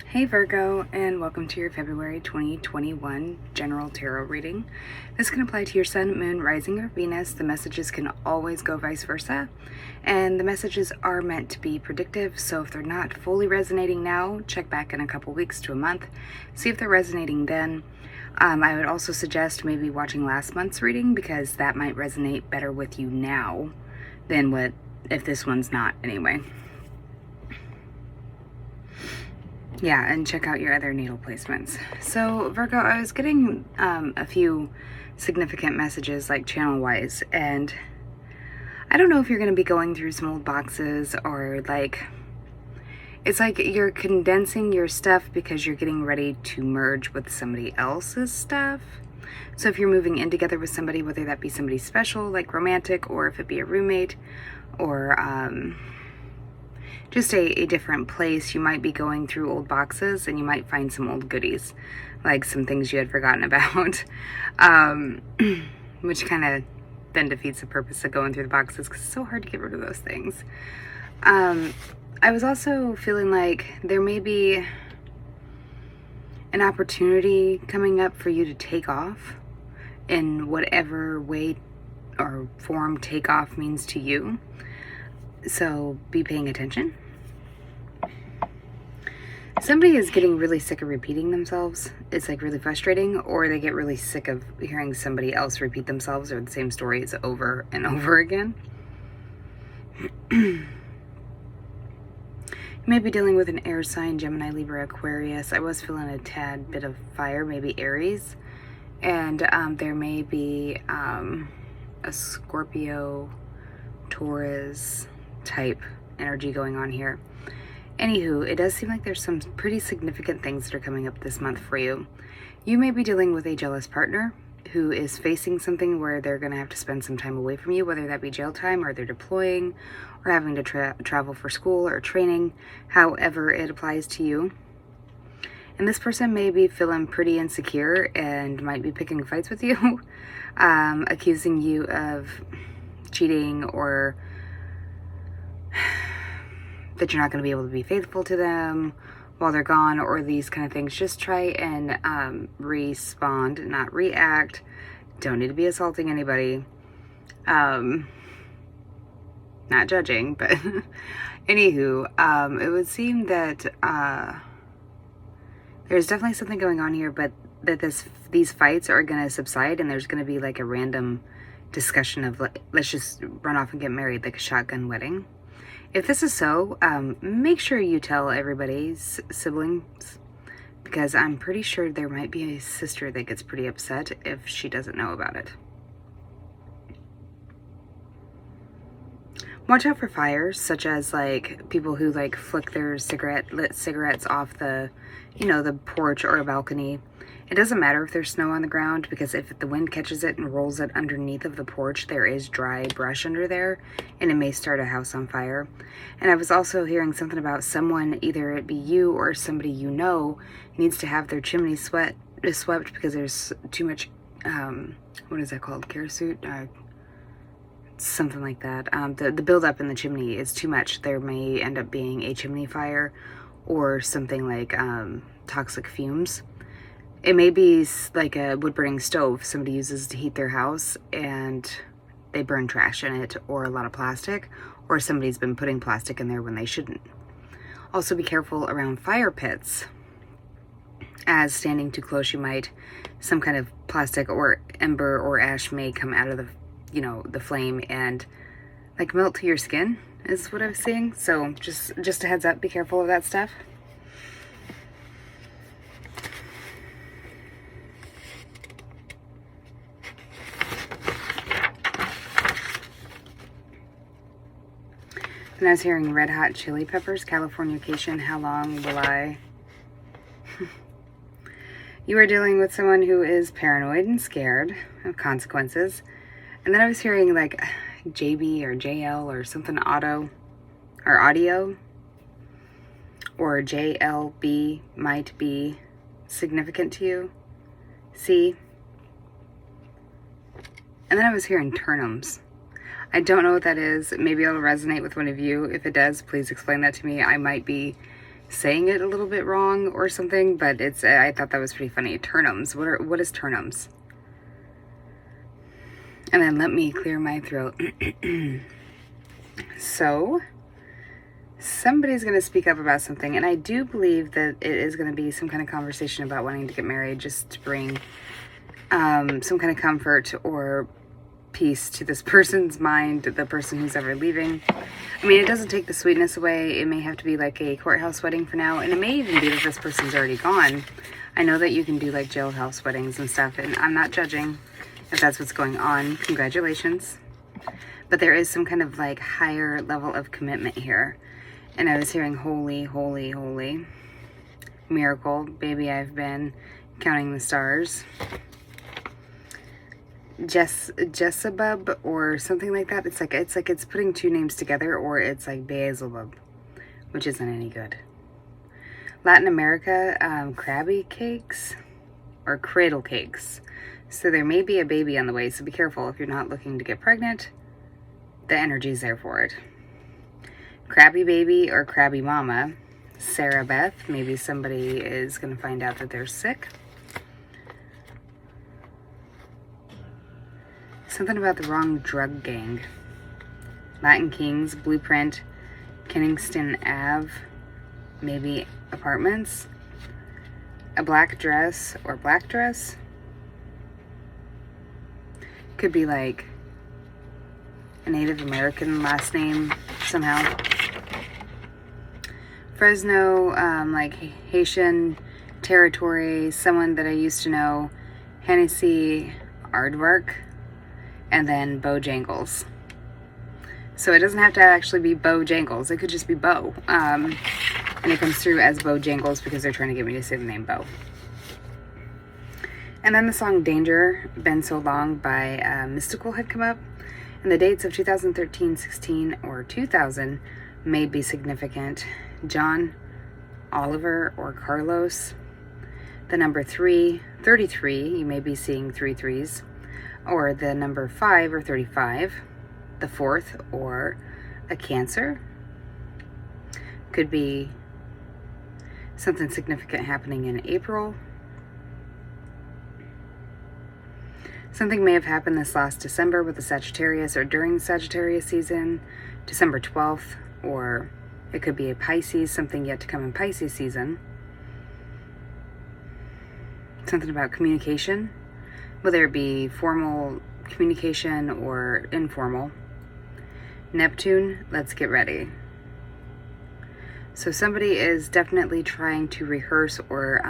Hey Virgo, and welcome to your February 2021 general tarot reading. This can apply to your sun, moon, rising, or Venus. The messages can always go vice versa, and the messages are meant to be predictive, so if they're not fully resonating now, check back in a couple weeks to a month, see if they're resonating then. I would also suggest maybe watching last month's reading because that might resonate better with you now than if this one's not anyway. Yeah, and check out your other natal placements. So Virgo, I was getting a few significant messages like channel-wise, and I don't know if you're going to be going through some old boxes or it's like you're condensing your stuff because you're getting ready to merge with somebody else's stuff. So if you're moving in together with somebody, whether that be somebody special, like romantic, or if it be a roommate, or just a different place, you might be going through old boxes and you might find some old goodies, like some things you had forgotten about, which kind of then defeats the purpose of going through the boxes because it's so hard to get rid of those things. I was also feeling like there may be an opportunity coming up for you to take off in whatever way or form takeoff means to you. So be paying attention. Somebody is getting really sick of repeating themselves. It's like really frustrating, or they get really sick of hearing somebody else repeat themselves or the same stories over and over again. You may be dealing with an air sign, Gemini, Libra, Aquarius. I was feeling a tad bit of fire, maybe Aries. And there may be a Scorpio, Taurus type energy going on here. Anywho, it does seem like there's some pretty significant things that are coming up this month for you. You may be dealing with a jealous partner who is facing something where they're going to have to spend some time away from you, whether that be jail time or they're deploying or having to travel for school or training, however it applies to you. And this person may be feeling pretty insecure and might be picking fights with you, accusing you of cheating or that you're not going to be able to be faithful to them while they're gone, or these kind of things. Just try and respond, not react. Don't need to be assaulting anybody. Not judging, but anywho, it would seem that there's definitely something going on here, but that these fights are going to subside, and there's going to be like a random discussion of let's just run off and get married, like a shotgun wedding. If this is so, make sure you tell everybody's siblings, because I'm pretty sure there might be a sister that gets pretty upset if she doesn't know about it. Watch out for fires, such as like people who like flick their lit cigarettes off the porch or a balcony. It doesn't matter if there's snow on the ground, because if the wind catches it and rolls it underneath of the porch, there is dry brush under there, and it may start a house on fire. And I was also hearing something about someone, either it be you or somebody you know, needs to have their chimney swept because there's too much, what is that called? Kerosene? Something like that. The buildup in the chimney is too much. There may end up being a chimney fire or something like toxic fumes. It may be like a wood-burning stove somebody uses to heat their house and they burn trash in it, or a lot of plastic, or somebody's been putting plastic in there when they shouldn't. Also be careful around fire pits, as standing too close some kind of plastic or ember or ash may come out of the flame and like melt to your skin is what I was seeing. So just a heads up, be careful of that stuff. And I was hearing Red Hot Chili Peppers, Californication, How Long Will I? You are dealing with someone who is paranoid and scared of consequences. And then I was hearing like JB or JL or something audio, or JLB might be significant to you. C. And then I was hearing Turnums. I don't know what that is. Maybe it'll resonate with one of you. If it does, please explain that to me. I might be saying it a little bit wrong or something, but it's, I thought that was pretty funny. Turnums. What is turnums? And then let me clear my throat. So, somebody's going to speak up about something, and I do believe that it is going to be some kind of conversation about wanting to get married, just to bring some kind of comfort or peace to this person's mind, the person who's ever leaving. I mean, it doesn't take the sweetness away. It may have to be like a courthouse wedding for now, and it may even be that this person's already gone. I know that you can do like jailhouse weddings and stuff, and I'm not judging if that's what's going on. Congratulations. But there is some kind of like higher level of commitment here. And I was hearing holy, holy, holy. Miracle. Baby, I've been counting the stars. Jessabub or something like that. It's like it's putting two names together, or it's like Beelzebub, which isn't any good. Latin America, crabby cakes or cradle cakes. So there may be a baby on the way, so be careful if you're not looking to get pregnant. The energy's there for it. Crabby baby or crabby mama. Sarah Beth, maybe somebody is going to find out that they're sick. Something about the wrong drug gang. Latin Kings, Blueprint, Kensington Ave, maybe apartments. A black dress or black dress. Could be like a Native American last name somehow. Fresno, like Haitian territory, someone that I used to know. Hennessy, Aardvark, and then Bojangles. So it doesn't have to actually be Bojangles. It could just be Bo. And it comes through as Bojangles because they're trying to get me to say the name Bo. And then the song Danger, Been So Long by Mystical had come up. And the dates of 2013, 16, or 2000 may be significant. John, Oliver, or Carlos. The number 3, 33, you may be seeing 3 threes. Or the number 5 or 35, the 4th, or a Cancer. Could be something significant happening in April. Something may have happened this last December with the Sagittarius or during the Sagittarius season, December 12th, or it could be a Pisces, something yet to come in Pisces season. Something about communication. Whether it be formal communication or informal. Neptune, let's get ready. So somebody is definitely trying to rehearse or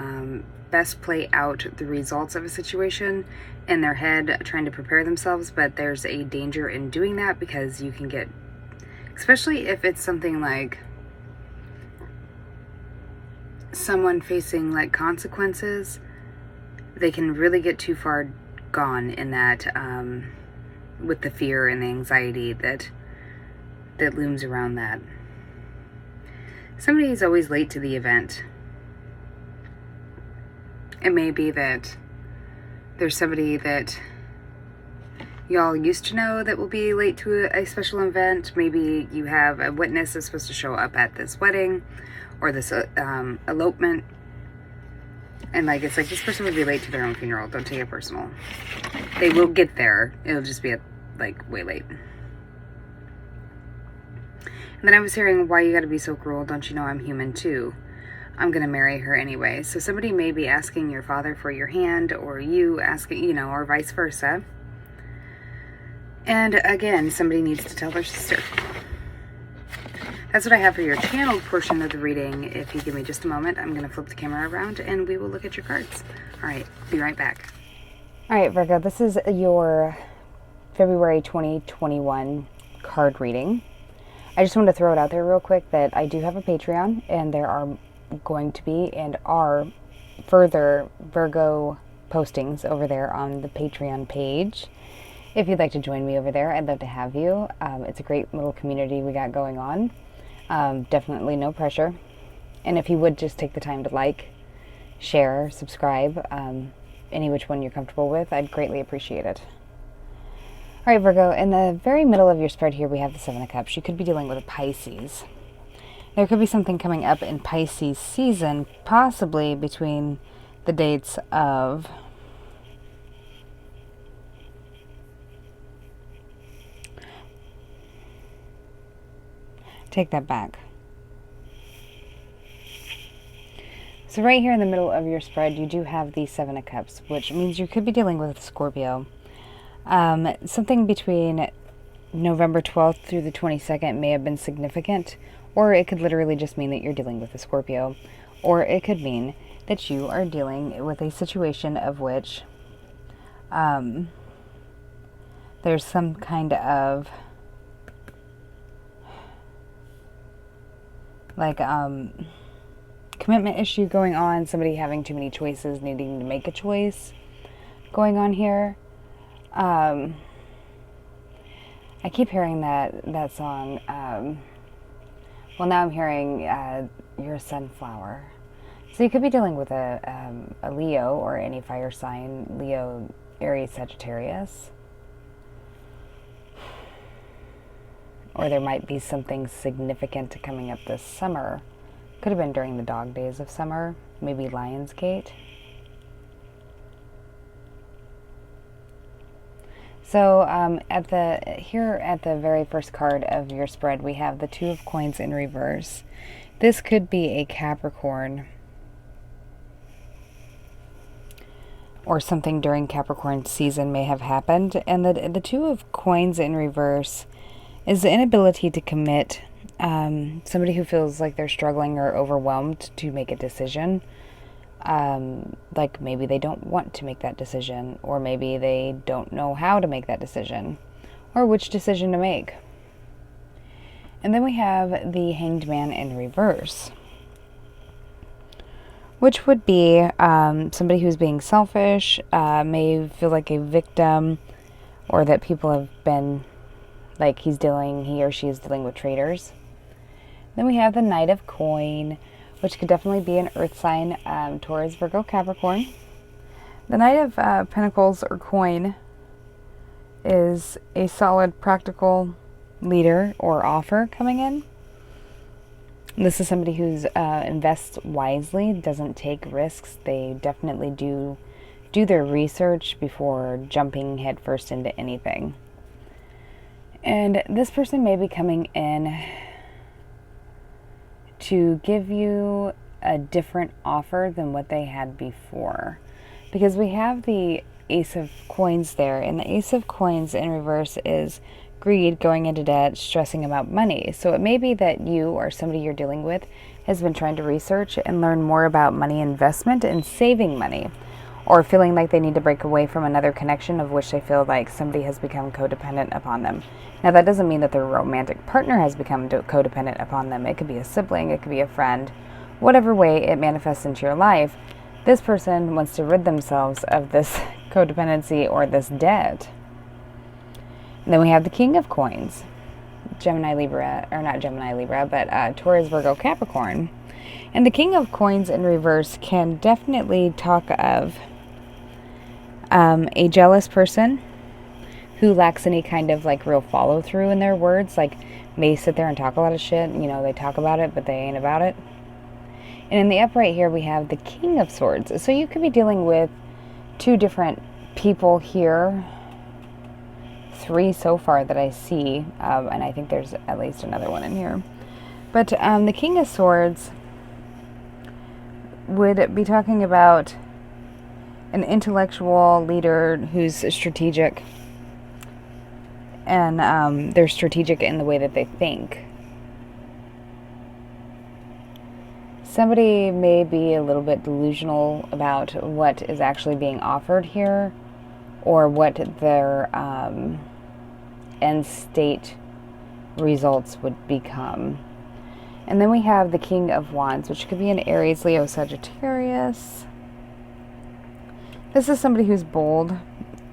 best play out the results of a situation in their head, trying to prepare themselves, but there's a danger in doing that because you can get, especially if it's something like someone facing like consequences, they can really get too far gone in that with the fear and the anxiety that looms around that. Somebody is always late to the event. It may be that there's somebody that y'all used to know that will be late to a special event. Maybe you have a witness that's supposed to show up at this wedding or this elopement. And like, it's like this person would be late to their own funeral. Don't take it personal. They will get there. It'll just be like way late. And then I was hearing, why you gotta be so cruel? Don't you know I'm human too? I'm gonna marry her anyway. So somebody may be asking your father for your hand, or you asking, you know, or vice versa. And again, somebody needs to tell their sister. That's what I have for your channeled portion of the reading. If you give me just a moment, I'm going to flip the camera around and we will look at your cards. All right, be right back. All right, Virgo, this is your February 2021 card reading. I just want to throw it out there real quick that I do have a Patreon, and there are going to be and are further Virgo postings over there on the Patreon page. If you'd like to join me over there, I'd love to have you. It's a great little community we got going on. Definitely no pressure. And if you would just take the time to like, share, subscribe, any which one you're comfortable with, I'd greatly appreciate it. All right, Virgo, in the very middle of your spread here, we have the Seven of Cups. You could be dealing with a Pisces. There could be something coming up in Pisces season, possibly between the dates of take that back. So right here in the middle of your spread, you do have the Seven of Cups, which means you could be dealing with Scorpio. Something between November 12th through the 22nd may have been significant, or it could literally just mean that you're dealing with a Scorpio, or it could mean that you are dealing with a situation of which there's some kind of like commitment issue going on, somebody having too many choices, needing to make a choice going on here. I keep hearing that song. Well, now I'm hearing You're a Sunflower. So you could be dealing with a Leo or any fire sign, Leo, Aries, Sagittarius. Or there might be something significant coming up this summer. Could have been during the dog days of summer, maybe Lionsgate. So here at the very first card of your spread, we have the Two of Coins in reverse. This could be a Capricorn, or something during Capricorn season may have happened. And the Two of Coins in reverse is the inability to commit. Somebody who feels like they're struggling or overwhelmed to make a decision. Like maybe they don't want to make that decision, or maybe they don't know how to make that decision, or which decision to make. And then we have the Hanged Man in reverse, which would be somebody who's being selfish, may feel like a victim, or that people have been, like he or she is dealing with traitors. Then we have the Knight of Coin, which could definitely be an earth sign, Taurus, Virgo, Capricorn. The Knight of Pentacles or Coin is a solid, practical leader or offer coming in. This is somebody who's invests wisely, doesn't take risks. They definitely do their research before jumping headfirst into anything. And this person may be coming in to give you a different offer than what they had before. Because we have the Ace of Coins there, and the Ace of Coins in reverse is greed, going into debt, stressing about money. So it may be that you or somebody you're dealing with has been trying to research and learn more about money investment and saving money, or feeling like they need to break away from another connection of which they feel like somebody has become codependent upon them. Now, that doesn't mean that their romantic partner has become codependent upon them. It could be a sibling, it could be a friend. Whatever way it manifests into your life, this person wants to rid themselves of this codependency or this debt. And then we have the King of Coins, Gemini, Libra, or not Gemini, Libra, but Taurus, Virgo, Capricorn. And the King of Coins in reverse can definitely talk of a jealous person who lacks any kind of like real follow through in their words, like may sit there and talk a lot of shit. You know, they talk about it, but they ain't about it. And in the upright here, we have the King of Swords. So you could be dealing with two different people here. 3 so far that I see, and I think there's at least another one in here. But the King of Swords would be talking about an intellectual leader who's strategic, and they're strategic in the way that they think. Somebody may be a little bit delusional about what is actually being offered here, or what their end state results would become. And then we have the King of Wands, which could be an Aries, Leo, Sagittarius. This is somebody who's bold,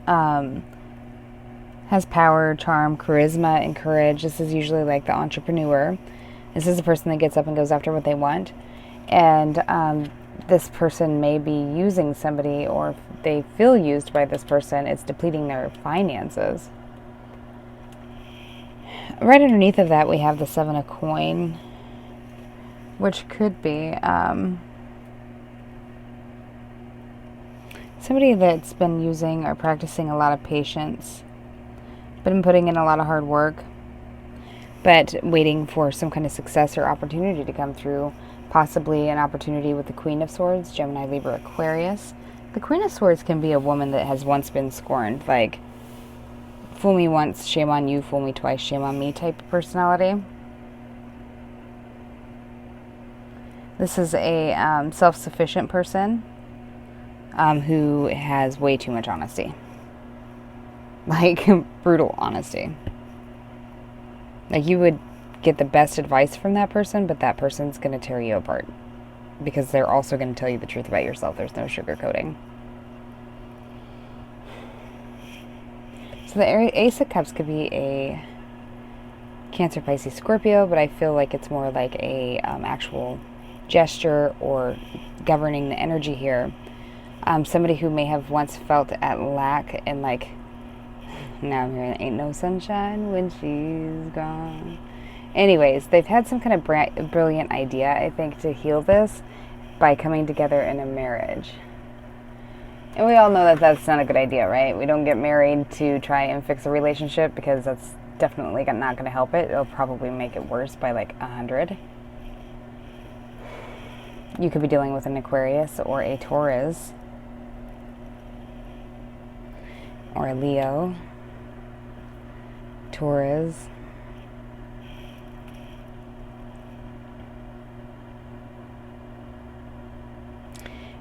has power, charm, charisma, and courage. This is usually like the entrepreneur. This is the person that gets up and goes after what they want. And this person may be using somebody, or if they feel used by this person, it's depleting their finances. Right underneath of that, we have the Seven of Coin. which could be somebody that's been using or practicing a lot of patience, been putting in a lot of hard work, but waiting for some kind of success or opportunity to come through. Possibly an opportunity with the Queen of Swords, Gemini, Libra, Aquarius. The Queen of Swords can be a woman that has once been scorned, like fool me once, shame on you, fool me twice, shame on me type of personality. This is a self-sufficient person who has way too much honesty. Like, brutal honesty. Like, you would get the best advice from that person, but that person's going to tear you apart. Because they're also going to tell you the truth about yourself. There's no sugarcoating. So the Ace of Cups could be a Cancer, Pisces, Scorpio, but I feel like it's more like a actual gesture or governing the energy here. Somebody who may have once felt at lack and like, now I'm hearing ain't no sunshine when she's gone. Anyways, they've had some kind of brilliant idea, I think, to heal this by coming together in a marriage. And we all know that that's not a good idea, right? We don't get married to try and fix a relationship because that's definitely not going to help it. It'll probably make it worse by like 100. You could be dealing with an Aquarius or a Taurus or a Leo, Taurus.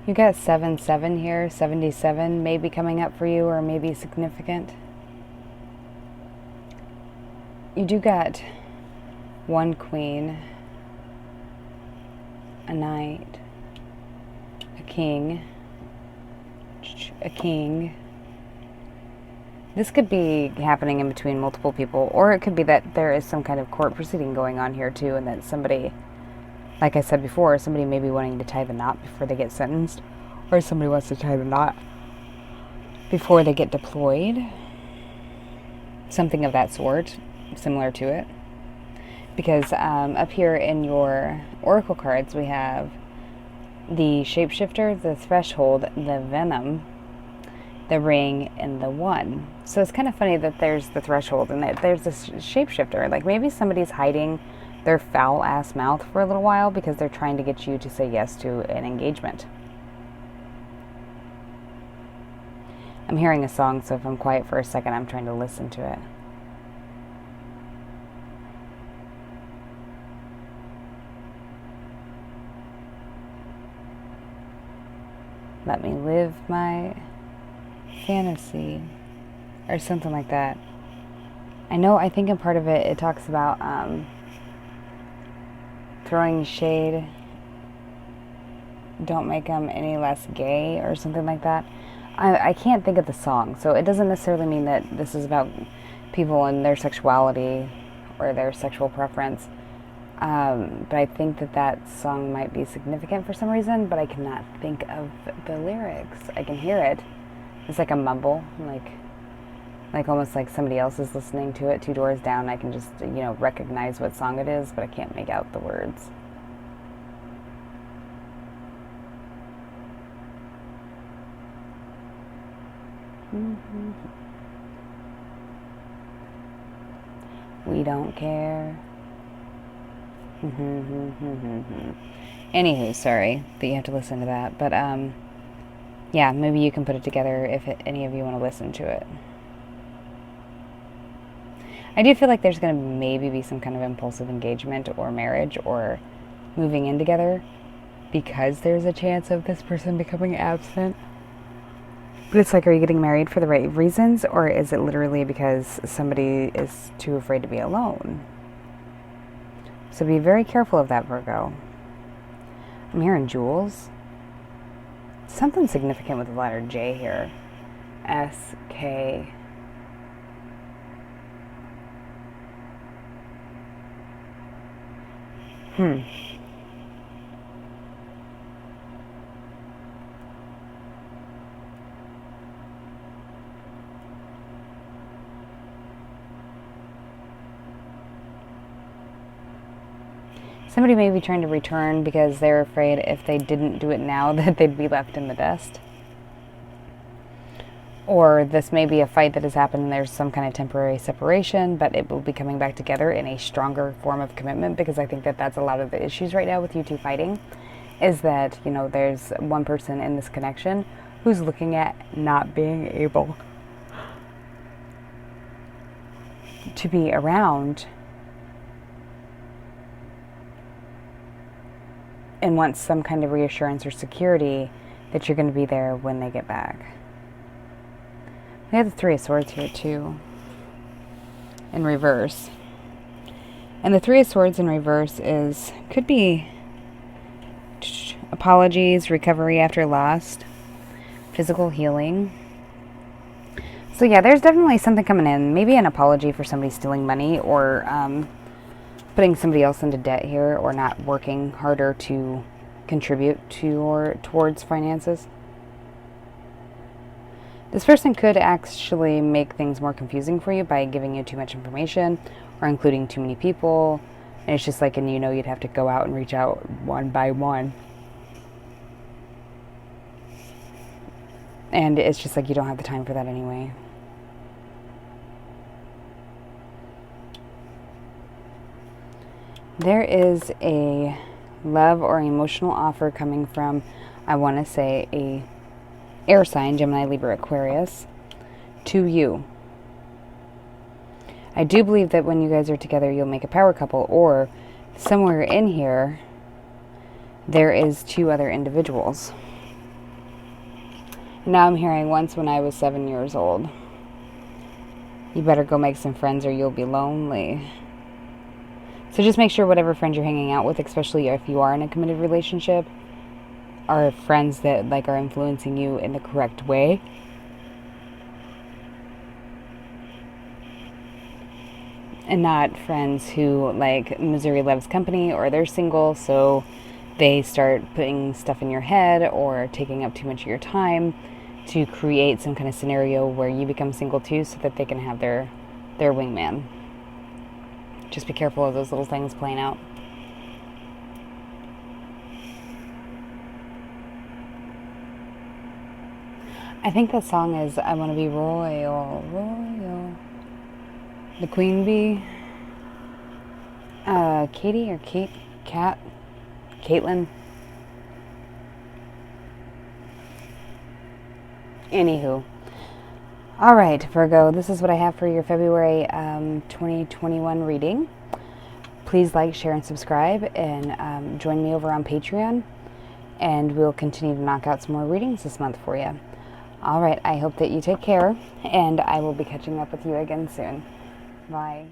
You got 7-7 here, 77 may be coming up for you or maybe significant. You do got one queen, a knight, a king. This could be happening in between multiple people, or it could be that there is some kind of court proceeding going on here too, and that somebody, like I said before, somebody may be wanting to tie the knot before they get sentenced, or somebody wants to tie the knot before they get deployed. Something of that sort, similar to it. Because up here in your oracle cards, we have the shapeshifter, the threshold, the venom, the ring, and the one. So it's kind of funny that there's the threshold and that there's this shapeshifter. Like maybe somebody's hiding their foul ass mouth for a little while because they're trying to get you to say yes to an engagement. I'm hearing a song, so if I'm quiet for a second, I'm trying to listen to it. Let me live my fantasy, or something like that. I think in part of it, it talks about throwing shade, don't make them any less gay, or something like that. I can't think of the song, so it doesn't necessarily mean that this is about people and their sexuality or their sexual preference. But I think that song might be significant for some reason, but I cannot think of the lyrics. I can hear it. It's like a mumble, like almost like somebody else is listening to it 2 doors down. I can just, recognize what song it is, but I can't make out the words. Mm-hmm. We don't care. Anywho, sorry that you have to listen to that, but yeah, maybe you can put it together if any of you want to listen to it. I do feel like there's going to maybe be some kind of impulsive engagement or marriage or moving in together because there's a chance of this person becoming absent. But it's like, are you getting married for the right reasons, or is it literally because somebody is too afraid to be alone? So be very careful of that, Virgo. I'm hearing jewels. Something significant with the letter J here. S-K. Somebody may be trying to return because they're afraid if they didn't do it now that they'd be left in the dust. Or this may be a fight that has happened and there's some kind of temporary separation, but it will be coming back together in a stronger form of commitment, because I think that that's a lot of the issues right now with you two fighting, is that, you know, there's one person in this connection who's looking at not being able to be around and wants some kind of reassurance or security that you're going to be there when they get back. We have the Three of Swords here too, in reverse. And the Three of Swords in reverse could be apologies, recovery after loss, physical healing. So yeah, there's definitely something coming in. Maybe an apology for somebody stealing money, or putting somebody else into debt here, or not working harder to contribute towards finances. This person could actually make things more confusing for you by giving you too much information or including too many people. And it's just like, and you know, you'd have to go out and reach out one by one. And it's just like you don't have the time for that anyway. There is a love or emotional offer coming from, I want to say, a air sign, Gemini, Libra, Aquarius, to you. I do believe that when you guys are together, you'll make a power couple, or somewhere in here, there is two other individuals. Now I'm hearing once when I was 7 years old. You better go make some friends or you'll be lonely. So just make sure whatever friends you're hanging out with, especially if you are in a committed relationship, are friends that like are influencing you in the correct way. And not friends who, like, Missouri loves company, or they're single, so they start putting stuff in your head or taking up too much of your time to create some kind of scenario where you become single too, so that they can have their wingman. Just be careful of those little things playing out. I think that song is I Want to Be Royal, Royal. The Queen Bee. Katie or Caitlin. Anywho. Alright, Virgo, this is what I have for your February 2021 reading. Please like, share, and subscribe, and join me over on Patreon, and we'll continue to knock out some more readings this month for you. Alright, I hope that you take care, and I will be catching up with you again soon. Bye.